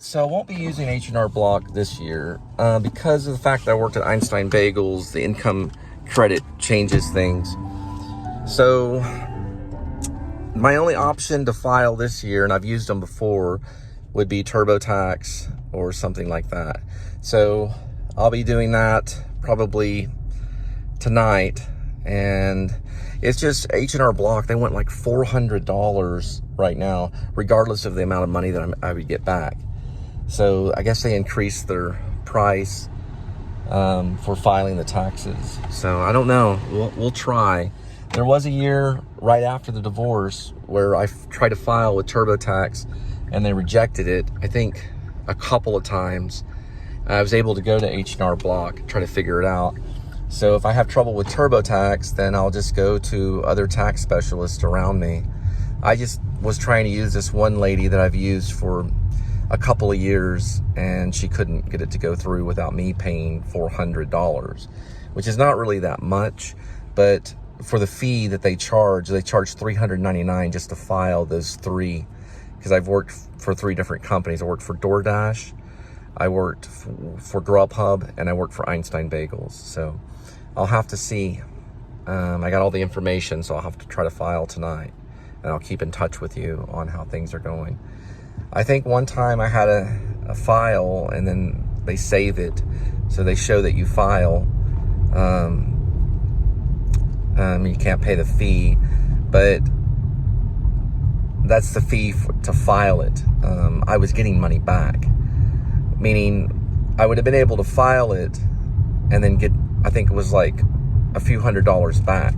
So I won't be using H&R Block this year because of the fact that I worked at Einstein Bagels. The income credit changes things. So my only option to file this year, and I've used them before, would be TurboTax or something like that. So I'll be doing that probably tonight. And it's just H&R Block. They want like $400 right now, regardless of the amount of money that I would get back. So I guess they increased their price for filing the taxes. So I don't know. We'll try. There was a year right after the divorce where I tried to file with TurboTax and they rejected it, I think a couple of times. I was able to go to H&R Block, try to figure it out. So if I have trouble with TurboTax, then I'll just go to other tax specialists around me. I just was trying to use this one lady that I've used for a couple of years, and she couldn't get it to go through without me paying $400, which is not really that much, but for the fee that they charge $399 just to file those three, because I've worked for 3 different companies. I worked for DoorDash, I worked for Grubhub, and I worked for Einstein Bagels. So I'll have to see. I got all the information, so I'll have to try to file tonight, and I'll keep in touch with you on how things are going. I think one time I had a file, and then they save it, so they show that you file. You can't pay the fee, but that's the fee to file it. I was getting money back, meaning I would have been able to file it and then get, I think it was like a few $100s back,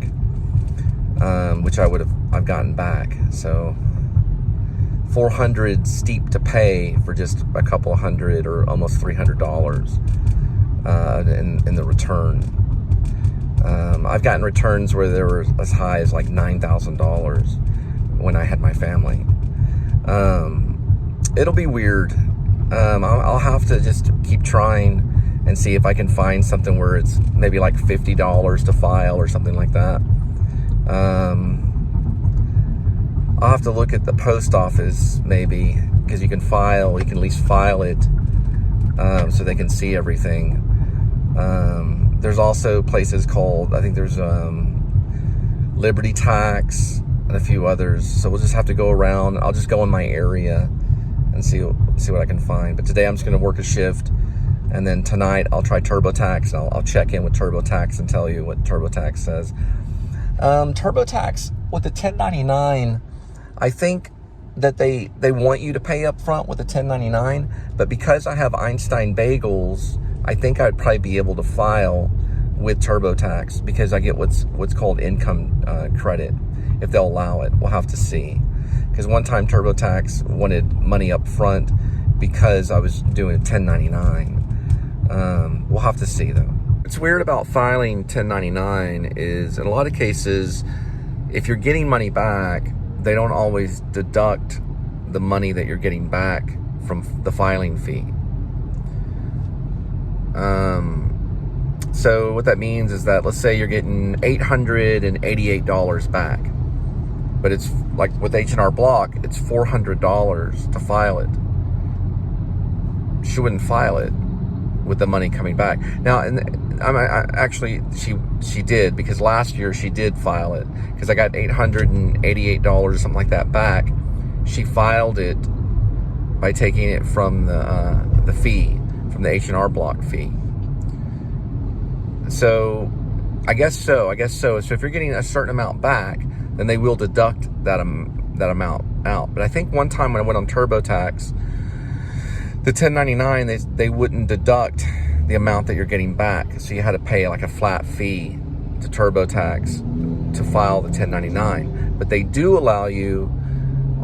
which I've gotten back. So $400 steep to pay for just a couple of $100 or almost $300 in the return. I've gotten returns where they were as high as like $9,000 when I had my family. It'll be weird. I'll have to just keep trying and see if I can find something where it's maybe like $50 to file or something like that. I'll have to look at the post office maybe, because you can at least file it so they can see everything. There's also places called, I think there's Liberty Tax and a few others. So we'll just have to go around. I'll just go in my area and see what I can find. But today I'm just going to work a shift, and then tonight I'll try TurboTax. And I'll check in with TurboTax and tell you what TurboTax says. TurboTax with the 1099, I think that they want you to pay up front with the 1099, but because I have Einstein Bagels, I think I'd probably be able to file with TurboTax because I get what's called income credit, if they'll allow it. We'll have to see. Because one time TurboTax wanted money up front because I was doing a 1099. We'll have to see though. What's weird about filing 1099 is in a lot of cases, if you're getting money back, they don't always deduct the money that you're getting back from the filing fee. So what that means is that, let's say you're getting $888 back, but it's like with H&R Block, it's $400 to file it. She wouldn't file it with the money coming back. Now, actually, she did, because last year she did file it, because I got $888 or something like that back. She filed it by taking it from the fee, from the H&R Block fee. So I guess so. So if you're getting a certain amount back, then they will deduct that amount out. But I think one time when I went on TurboTax, the 1099, they wouldn't deduct the amount that you're getting back. So you had to pay like a flat fee to TurboTax to file the 1099. But they do allow you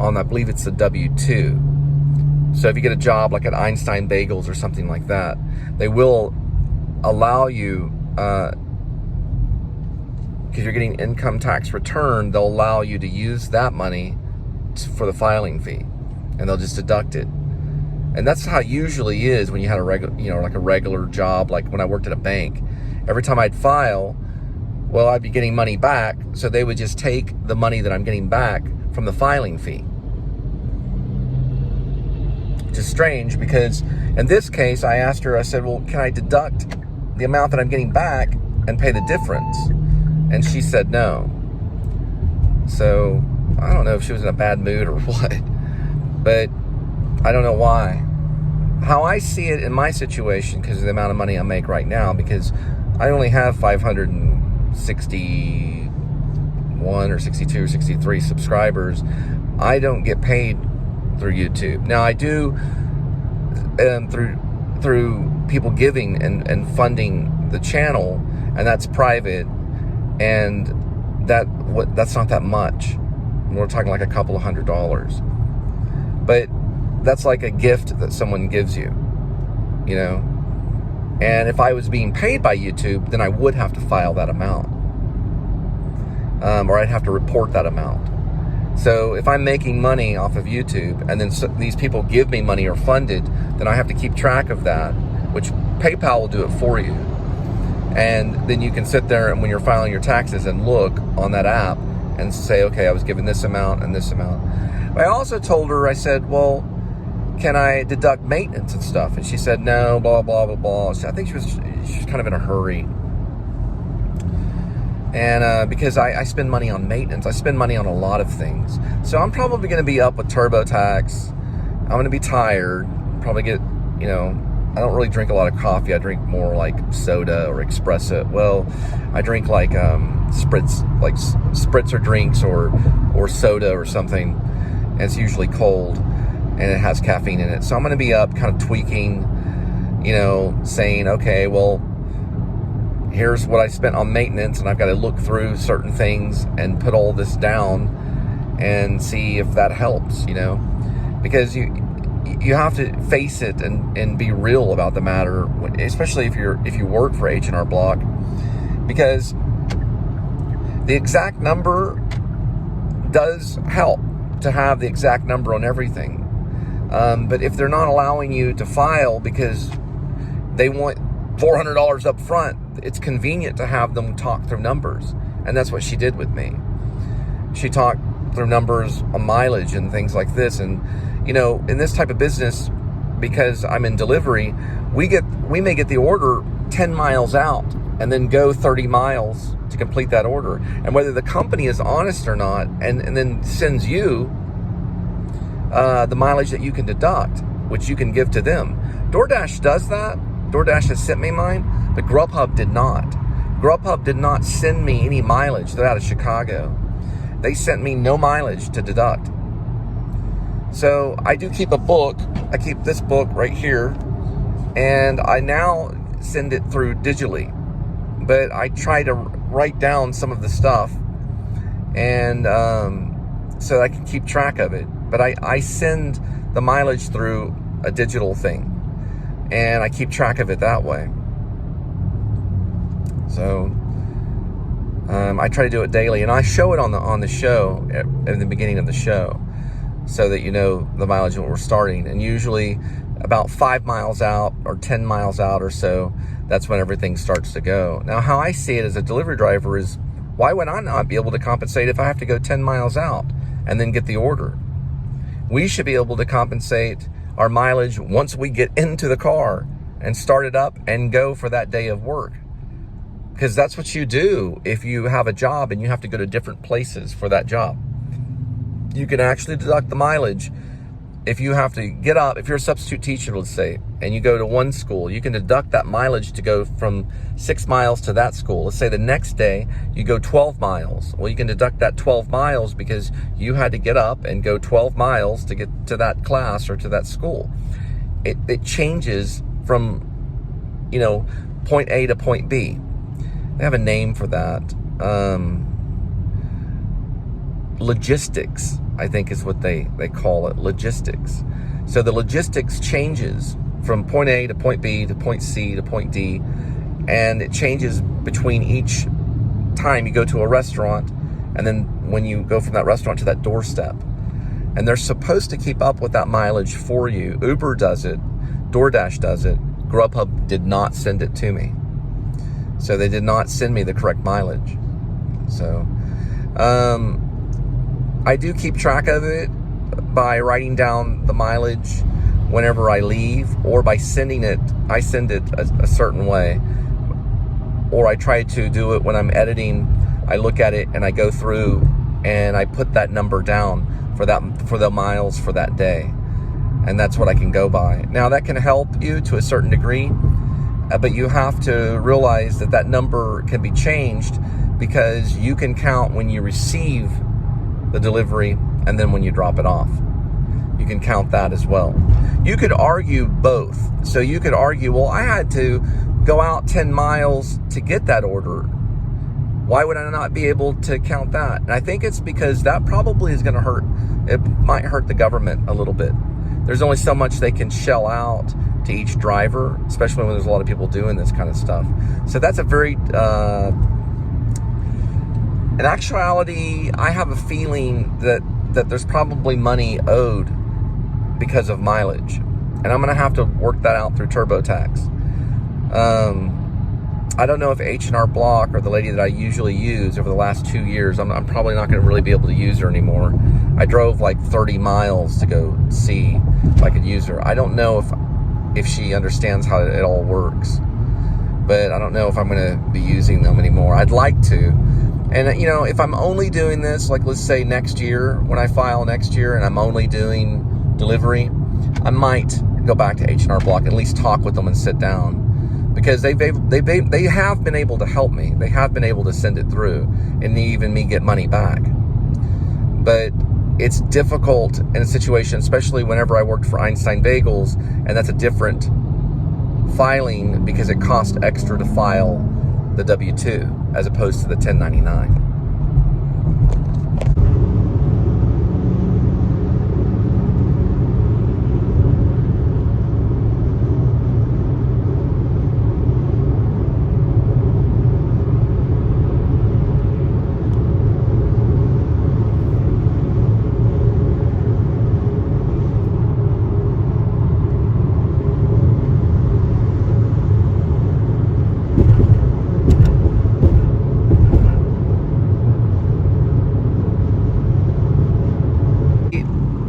on, I believe it's the W-2. So if you get a job like at Einstein Bagels or something like that, they will allow you, because you're getting income tax return, they'll allow you to use that money for the filing fee, and they'll just deduct it. And that's how it usually is when you had a regular job, like when I worked at a bank. Every time I'd file, well, I'd be getting money back, so they would just take the money that I'm getting back from the filing fee which is strange because in this case, I asked her, I said, well, can I deduct the amount that I'm getting back and pay the difference? And she said no. So I don't know if she was in a bad mood or what, but I don't know why. How I see it in my situation, because of the amount of money I make right now, because I only have 561 or 62 or 63 subscribers, I don't get paid through YouTube. Now I do through people giving and funding the channel, and that's private, and that's not that much. We're talking like a couple of $100s, but that's like a gift that someone gives you, you know. And if I was being paid by YouTube, then I would have to file that amount, or I'd have to report that amount. So if I'm making money off of YouTube and then these people give me money or fund it, then I have to keep track of that, which PayPal will do it for you. And then you can sit there and when you're filing your taxes and look on that app and say, okay, I was given this amount and this amount. But I also told her, I said, well, can I deduct maintenance and stuff? And she said, no, blah, blah, blah, blah. So I think she was kind of in a hurry. And because I spend money on maintenance, I spend money on a lot of things. So I'm probably going to be up with TurboTax. I'm going to be tired. Probably get, you know, I don't really drink a lot of coffee. I drink more like soda or espresso. Well, I drink like spritzer drinks or soda or something. And it's usually cold and it has caffeine in it. So I'm going to be up kind of tweaking, you know, saying, okay, well, here's what I spent on maintenance, and I've got to look through certain things and put all this down and see if that helps, you know, because you have to face it and be real about the matter, especially if you work for H&R Block, because the exact number does help to have the exact number on everything. But if they're not allowing you to file because they want $400 up front, it's convenient to have them talk through numbers. And that's what she did with me. She talked through numbers on mileage and things like this. And, you know, in this type of business, because I'm in delivery, we may get the order 10 miles out and then go 30 miles to complete that order. And whether the company is honest or not, and then sends you the mileage that you can deduct, which you can give to them. DoorDash does that. DoorDash has sent me mine, but Grubhub did not. Grubhub did not send me any mileage. They're out of Chicago. They sent me no mileage to deduct. So I do keep a book. I keep this book right here, and I now send it through digitally. But I try to write down some of the stuff, and so I can keep track of it. But I send the mileage through a digital thing, and I keep track of it that way. So I try to do it daily, and I show it on the show at the beginning of the show, so that you know the mileage when we're starting. And usually about 5 miles out or 10 miles out or so, that's when everything starts to go. Now, how I see it as a delivery driver is, why would I not be able to compensate if I have to go 10 miles out and then get the order? We should be able to compensate our mileage once we get into the car and start it up and go for that day of work. Because that's what you do if you have a job and you have to go to different places for that job. You can actually deduct the mileage. If you have to get up, if you're a substitute teacher, let's say, and you go to one school, you can deduct that mileage to go from 6 miles to that school. Let's say the next day you go 12 miles. Well, you can deduct that 12 miles because you had to get up and go 12 miles to get to that class or to that school. It changes from, you know, point A to point B. They have a name for that. Logistics, I think is what they call it, logistics. So the logistics changes from point A to point B to point C to point D, and it changes between each time you go to a restaurant and then when you go from that restaurant to that doorstep. And they're supposed to keep up with that mileage for you. Uber does it, DoorDash does it, Grubhub did not send it to me. So they did not send me the correct mileage. So I do keep track of it by writing down the mileage whenever I leave, or by sending it, I send it a certain way, or I try to do it when I'm editing. I look at it and I go through and I put that number down for the miles for that day, and that's what I can go by. Now that can help you to a certain degree, but you have to realize that that number can be changed, because you can count when you receive the delivery and then when you drop it off. You can count that as well. You could argue both. So you could argue, well, I had to go out 10 miles to get that order. Why would I not be able to count that? And I think it's because that probably is going to hurt. It might hurt the government a little bit. There's only so much they can shell out to each driver, especially when there's a lot of people doing this kind of stuff. So that's a very, in actuality, I have a feeling that there's probably money owed because of mileage. And I'm going to have to work that out through TurboTax. I don't know if H&R Block, or the lady that I usually use over the last 2 years, I'm probably not going to really be able to use her anymore. I drove like 30 miles to go see if I could use her. I don't know if she understands how it all works, but I don't know if I'm going to be using them anymore. I'd like to. And, you know, if I'm only doing this, like let's say next year, when I file next year and I'm only doing delivery, I might go back to H&R Block, at least talk with them and sit down. Because they have been able to help me. They have been able to send it through and even me get money back. But it's difficult in a situation, especially whenever I worked for Einstein Bagels, and that's a different filing because it costs extra to file the W-2 as opposed to the 1099.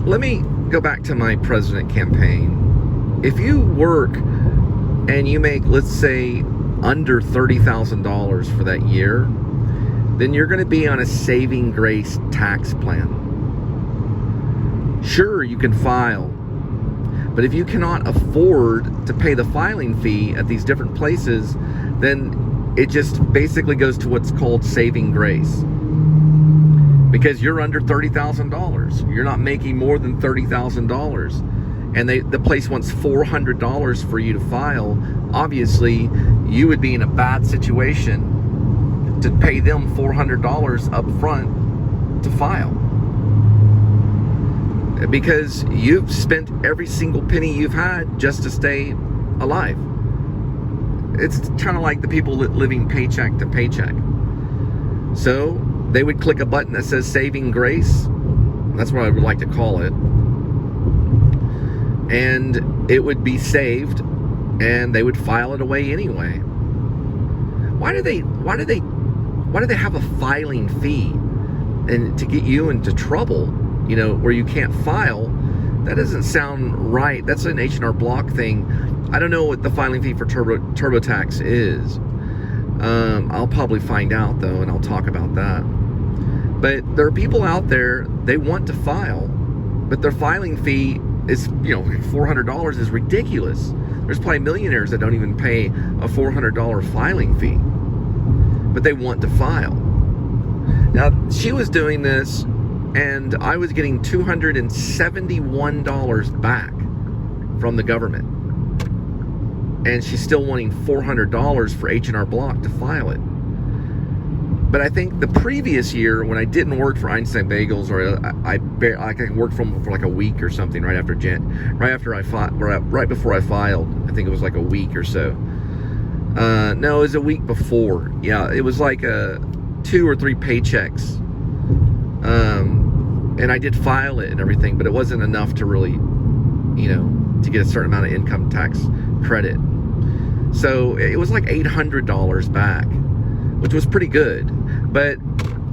Let me go back to my president campaign. If you work and you make, let's say, under $30,000 for that year, then you're going to be on a saving grace tax plan. Sure, you can file, but if you cannot afford to pay the filing fee at these different places, then it just basically goes to what's called saving grace. Because you're under $30,000. You're not making more than $30,000. And the place wants $400 for you to file. Obviously, you would be in a bad situation to pay them $400 up front to file. Because you've spent every single penny you've had just to stay alive. It's kind of like the people living paycheck to paycheck. So they would click a button that says saving grace. That's what I would like to call it. And it would be saved, and they would file it away anyway. Why do they have a filing fee? And to get you into trouble, you know, where you can't file, that doesn't sound right. That's an H&R Block thing. I don't know what the filing fee for TurboTax is. I'll probably find out though, and I'll talk about that. But there are people out there, they want to file, but their filing fee is, you know, $400 is ridiculous. There's probably millionaires that don't even pay a $400 filing fee, but they want to file. Now, she was doing this, and I was getting $271 back from the government. And she's still wanting $400 for H&R Block to file it. But I think the previous year, when I didn't work for Einstein Bagels, or I worked for like a week or something right before I filed. I think it was like a week or so. No, it was a week before. Yeah, it was like 2 or 3 paychecks. And I did file it and everything, but it wasn't enough to really, you know, to get a certain amount of income tax credit. So it was like $800 back, which was pretty good. But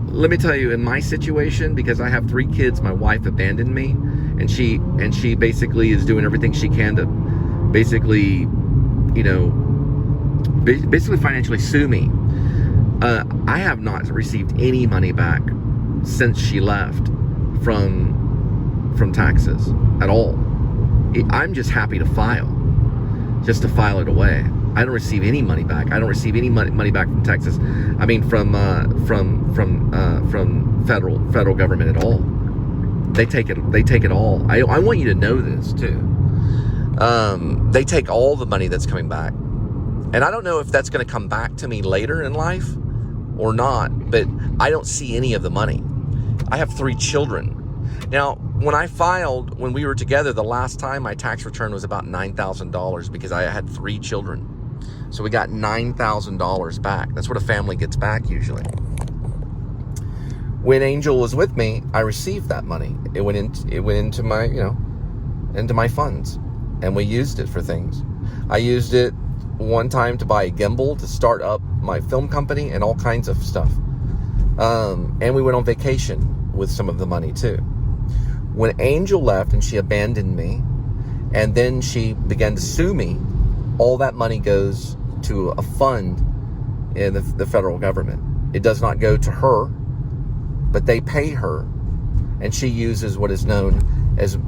let me tell you, in my situation, because I have 3 kids, my wife abandoned me, and she basically is doing everything she can to basically, you know, basically financially sue me. I have not received any money back since she left from taxes at all. I'm just happy to file it away. I don't receive any money back. I don't receive any money back from Texas. I mean, from federal government at all. They take it all. I want you to know this too. They take all the money that's coming back, and I don't know if that's going to come back to me later in life or not. But I don't see any of the money. I have 3 children. Now, when we were together the last time, my tax return was about $9,000 because I had 3 children. So we got $9,000 back. That's what a family gets back usually. When Angel was with me, I received that money. It went into my, you know, into my funds, and we used it for things. I used it one time to buy a gimbal to start up my film company and all kinds of stuff. And we went on vacation with some of the money too. When Angel left and she abandoned me, and then she began to sue me, all that money goes to a fund in the federal government. It does not go to her, but they pay her, and she uses what is known as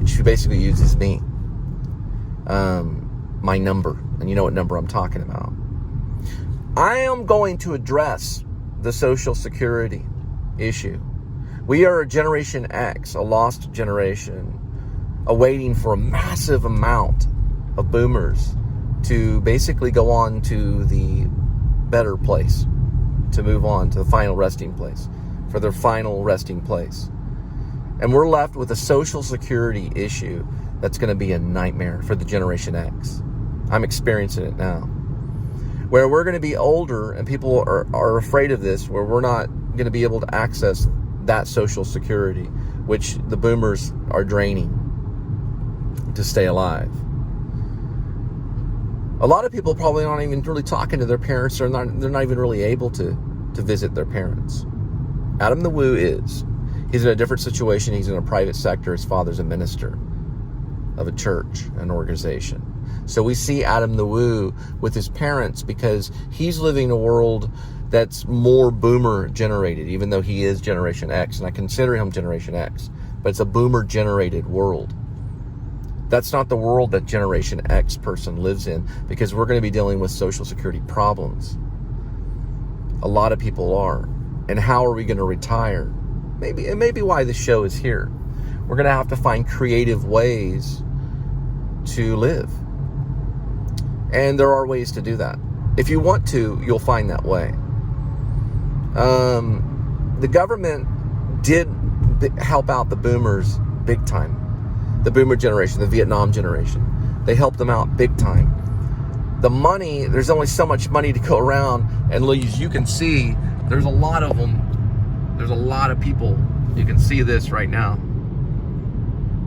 she basically uses me, my number, and you know what number I'm talking about. I am going to address the Social Security issue. We are a Generation X, a lost generation, awaiting for a massive amount of boomers to basically go on to the better place, to move on to the final resting place, for their final resting place. And we're left with a Social Security issue that's going to be a nightmare for the Generation X. I'm experiencing it now. Where we're going to be older and people are afraid of this, where we're not going to be able to access that Social Security, which the boomers are draining to stay alive. A lot of people probably aren't even really talking to their parents, or they're not even really able to visit their parents. Adam the Woo is. He's in a different situation. He's in a private sector. His father's a minister of a church, an organization. So we see Adam the Woo with his parents because he's living in a world that's more boomer generated, even though he is Generation X, and I consider him Generation X, but it's a boomer generated world. That's not the world that Generation X person lives in, because we're going to be dealing with Social Security problems. A lot of people are. And how are we going to retire? Maybe why the show is here. We're going to have to find creative ways to live. And there are ways to do that. If you want to, you'll find that way. The government did help out the boomers big time. The boomer generation, the Vietnam generation. They helped them out big time. The money, there's only so much money to go around, and as you can see, there's a lot of them. There's a lot of people. You can see this right now.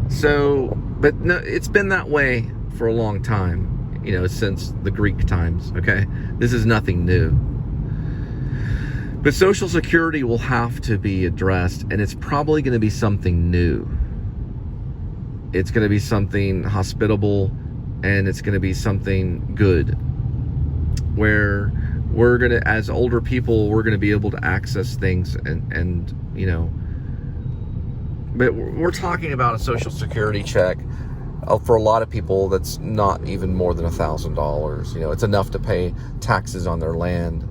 So, but no, it's been that way for a long time, you know, since the Greek times, okay? This is nothing new. But Social Security will have to be addressed, and it's probably going to be something new. It's going to be something hospitable, and it's going to be something good, where we're going to, as older people, we're going to be able to access things and you know, but we're talking about a Social Security check. For a lot of people, that's not even more than $1,000. You know, it's enough to pay taxes on their land,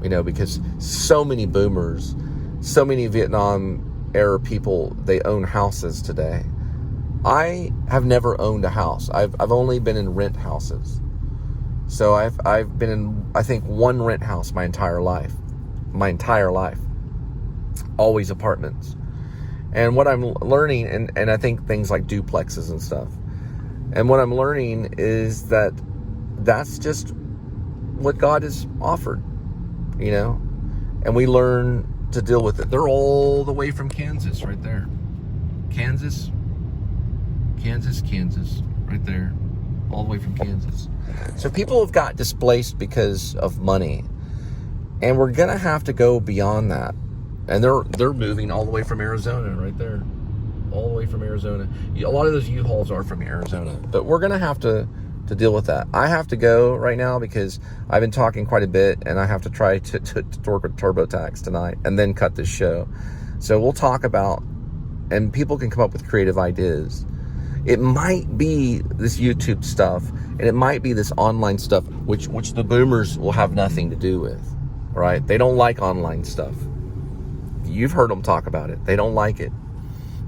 you know, because so many boomers, so many Vietnam era people, they own houses today. I have never owned a house. I've only been in rent houses. So I've been in, I think, one rent house my entire life. Always apartments. And what I'm learning, and I think things like duplexes and stuff, and what I'm learning is that that's just what God has offered, you know, and we learn to deal with it. They're all the way from Kansas right there. Kansas, right there. All the way from Kansas. So people have got displaced because of money. And we're going to have to go beyond that. And they're moving all the way from Arizona right there. all the way from Arizona. A lot of those U-Hauls are from Arizona, but we're going to have to deal with that. I have to go right now because I've been talking quite a bit, and I have to try to work with TurboTax tonight and then cut this show. So we'll talk about, and people can come up with creative ideas. It might be this YouTube stuff, and it might be this online stuff, which the boomers will have nothing to do with, right? They don't like online stuff. You've heard them talk about it. They don't like it.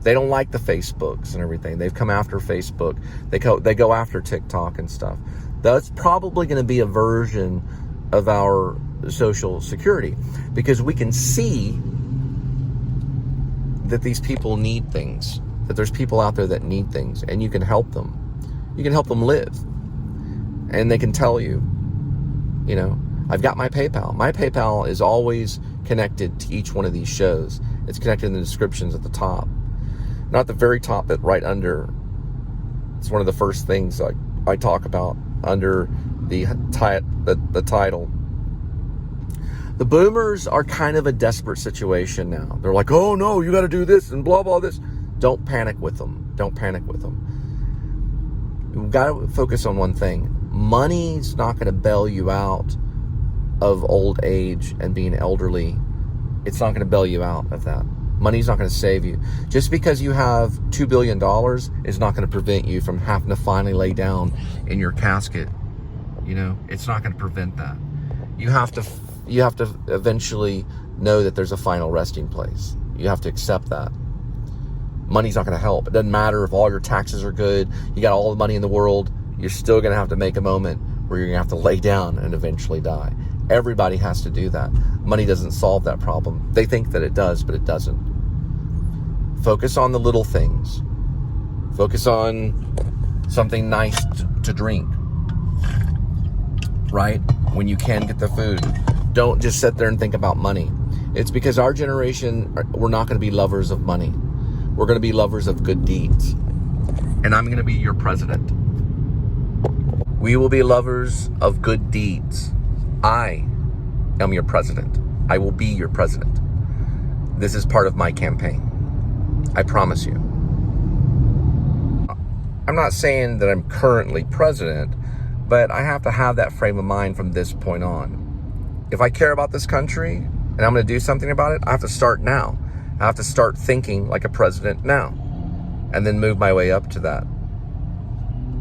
They don't like the Facebooks and everything. They've come after Facebook. They go after TikTok and stuff. That's probably going to be a version of our social security, because we can see that these people need things, that there's people out there that need things, and you can help them. You can help them live. And they can tell you, you know, I've got my PayPal. My PayPal is always connected to each one of these shows. It's connected in the descriptions at the top. Not the very top, but right under. It's one of the first things I talk about under the title. The boomers are kind of a desperate situation now. They're like, oh no, you got to do this and blah, blah, this. Don't panic with them. Don't panic with them. We've got to focus on one thing. Money's not going to bail you out of old age and being elderly. It's not going to bail you out of that. Money's not going to save you. Just because you have $2 billion is not going to prevent you from having to finally lay down in your casket. You know, it's not going to prevent that. You have to eventually know that there's a final resting place. You have to accept that. Money's not going to help. It doesn't matter if all your taxes are good, you got all the money in the world, you're still going to have to make a moment where you're going to have to lay down and eventually die. Everybody has to do that. Money doesn't solve that problem. They think that it does, but it doesn't. Focus on the little things. Focus on something nice to drink, right? When you can get the food. Don't just sit there and think about money. It's because our generation, we're not going to be lovers of money. We're going to be lovers of good deeds. And I'm going to be your president. We will be lovers of good deeds. I am your president. I will be your president. This is part of my campaign. I promise you. I'm not saying that I'm currently president, but I have to have that frame of mind from this point on. If I care about this country and I'm going to do something about it, I have to start now. I have to start thinking like a president now, and then move my way up to that,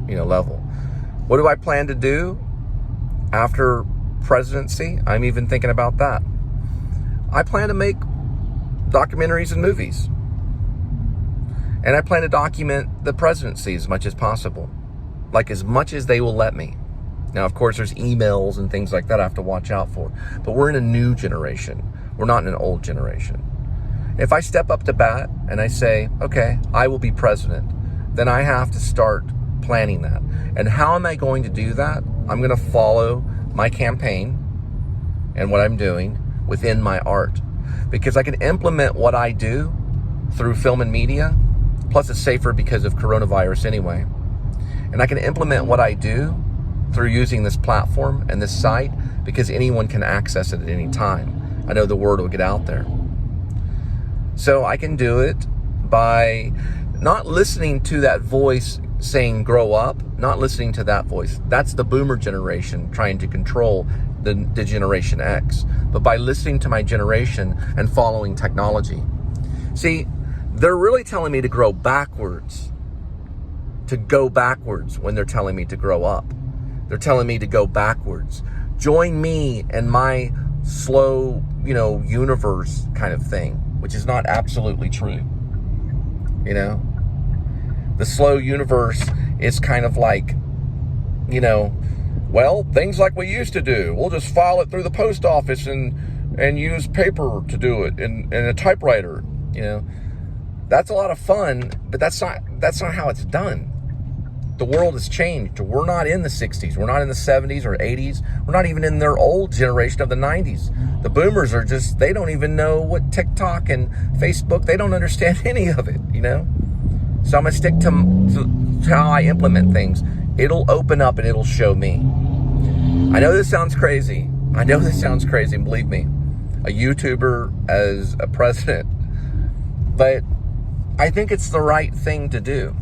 level. What do I plan to do after presidency? I'm even thinking about that. I plan to make documentaries and movies. And I plan to document the presidency as much as possible. Like as much as they will let me. Now, of course, there's emails and things like that I have to watch out for. But we're in a new generation. We're not in an old generation. If I step up to bat and I say, okay, I will be president, then I have to start planning that. And how am I going to do that? I'm going to follow my campaign and what I'm doing within my art. Because I can implement what I do through film and media. Plus it's safer because of coronavirus anyway. And I can implement what I do through using this platform and this site because anyone can access it at any time. I know the word will get out there. So I can do it by not listening to that voice saying grow up, not listening to that voice. That's the boomer generation trying to control the Generation X. But by listening to my generation and following technology. See, they're really telling me to grow backwards, to go backwards when they're telling me to grow up. They're telling me to go backwards. Join me in my slow, universe kind of thing, which is not absolutely true. The slow universe is kind of like, things like we used to do. We'll just file it through the post office and use paper to do it and a typewriter. That's a lot of fun, but that's not how it's done. The world has changed. We're not in the 60s. We're not in the 70s or 80s. We're not even in their old generation of the 90s. The boomers are they don't even know what TikTok and Facebook, they don't understand any of it, So I'm going to stick to how I implement things. It'll open up and it'll show me. I know this sounds crazy. And believe me, a YouTuber as a president. But I think it's the right thing to do,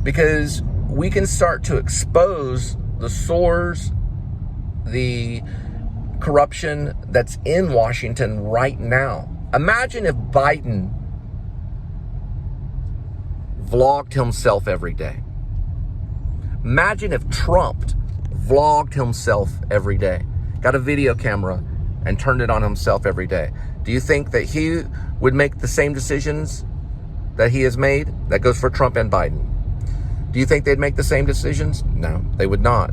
because we can start to expose the sores, the corruption that's in Washington right now. Imagine if Biden vlogged himself every day. Imagine if Trump vlogged himself every day, got a video camera and turned it on himself every day. Do you think that he would make the same decisions that he has made? That goes for Trump and Biden. Do you think they'd make the same decisions? No, they would not.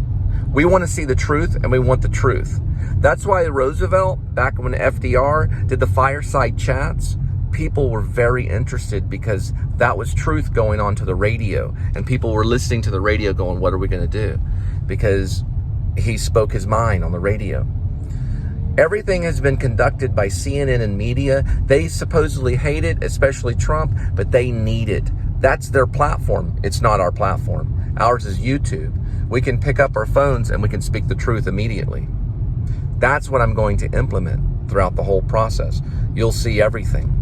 We want to see the truth, and we want the truth. That's why Roosevelt, back when FDR did the fireside chats, people were very interested, because that was truth going on to the radio, and people were listening to the radio going, what are we going to do? Because he spoke his mind on the radio. Everything has been conducted by CNN and media. They supposedly hate it, especially Trump, but they need it. That's their platform. It's not our platform. Ours is YouTube. We can pick up our phones and we can speak the truth immediately. That's what I'm going to implement throughout the whole process. You'll see everything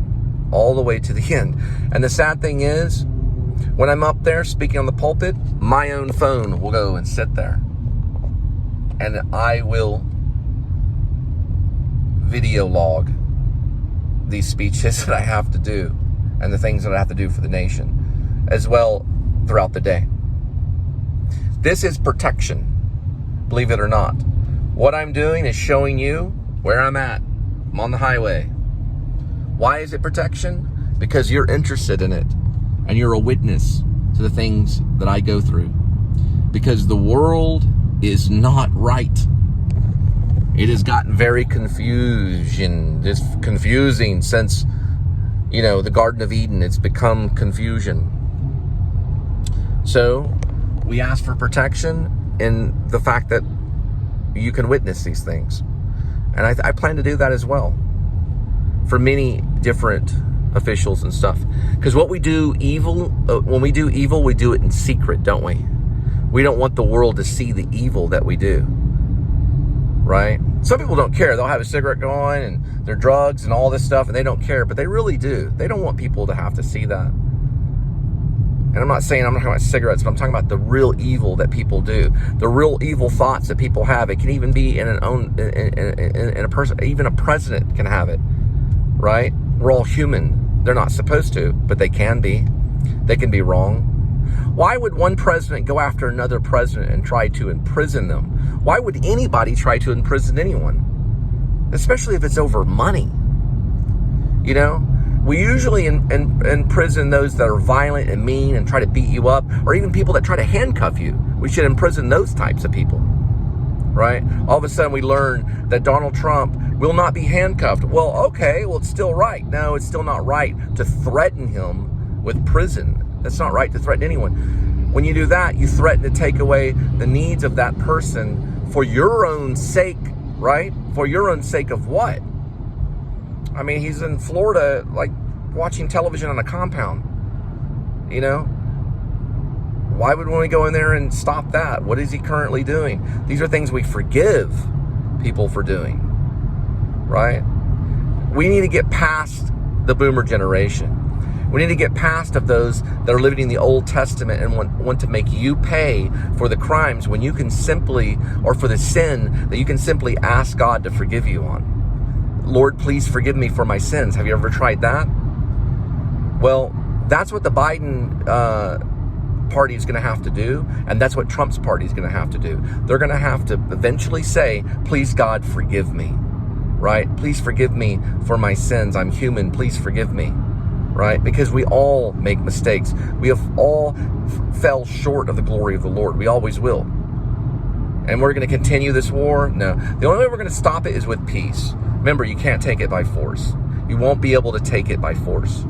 all the way to the end. And the sad thing is, when I'm up there speaking on the pulpit, my own phone will go and sit there. And I will video log these speeches that I have to do and the things that I have to do for the nation as well throughout the day. This is protection, believe it or not. What I'm doing is showing you where I'm at. I'm on the highway. Why is it protection? Because you're interested in it and you're a witness to the things that I go through. Because the world is not right. It has gotten very confusing since, the Garden of Eden. It's become confusion. So we ask for protection in the fact that you can witness these things. And I plan to do that as well for many different officials and stuff. Because what we do evil, when we do evil, we do it in secret, don't we? We don't want the world to see the evil that we do, right? Some people don't care. They'll have a cigarette going and their drugs and all this stuff, and they don't care, but they really do. They don't want people to have to see that. And I'm not talking about cigarettes, but I'm talking about the real evil that people do, the real evil thoughts that people have. It can even be in a person. Even a president can have it, right? We're all human. They're not supposed to, but they can be. They can be wrong. Why would one president go after another president and try to imprison them? Why would anybody try to imprison anyone? Especially if it's over money. We usually imprison those that are violent and mean and try to beat you up, or even people that try to handcuff you. We should imprison those types of people, right? All of a sudden we learn that Donald Trump will not be handcuffed. Well, okay, it's still right. No, it's still not right to threaten him with prison. That's not right to threaten anyone. When you do that, you threaten to take away the needs of that person for your own sake, right? For your own sake of what? I mean, he's in Florida, like, watching television on a compound, Why would we go in there and stop that? What is he currently doing? These are things we forgive people for doing, right? We need to get past the boomer generation. We need to get past of those that are living in the Old Testament and want to make you pay for the crimes when you can simply, or for the sin that you can simply ask God to forgive you on. Lord, please forgive me for my sins. Have you ever tried that? Well, that's what the Biden party is going to have to do, and that's what Trump's party is going to have to do. They're going to have to eventually say, please, God, forgive me, right? Please forgive me for my sins. I'm human. Please forgive me, right? Because we all make mistakes. We have all fell short of the glory of the Lord. We always will. And we're going to continue this war? No. The only way we're going to stop it is with peace. Remember, you can't take it by force. You won't be able to take it by force.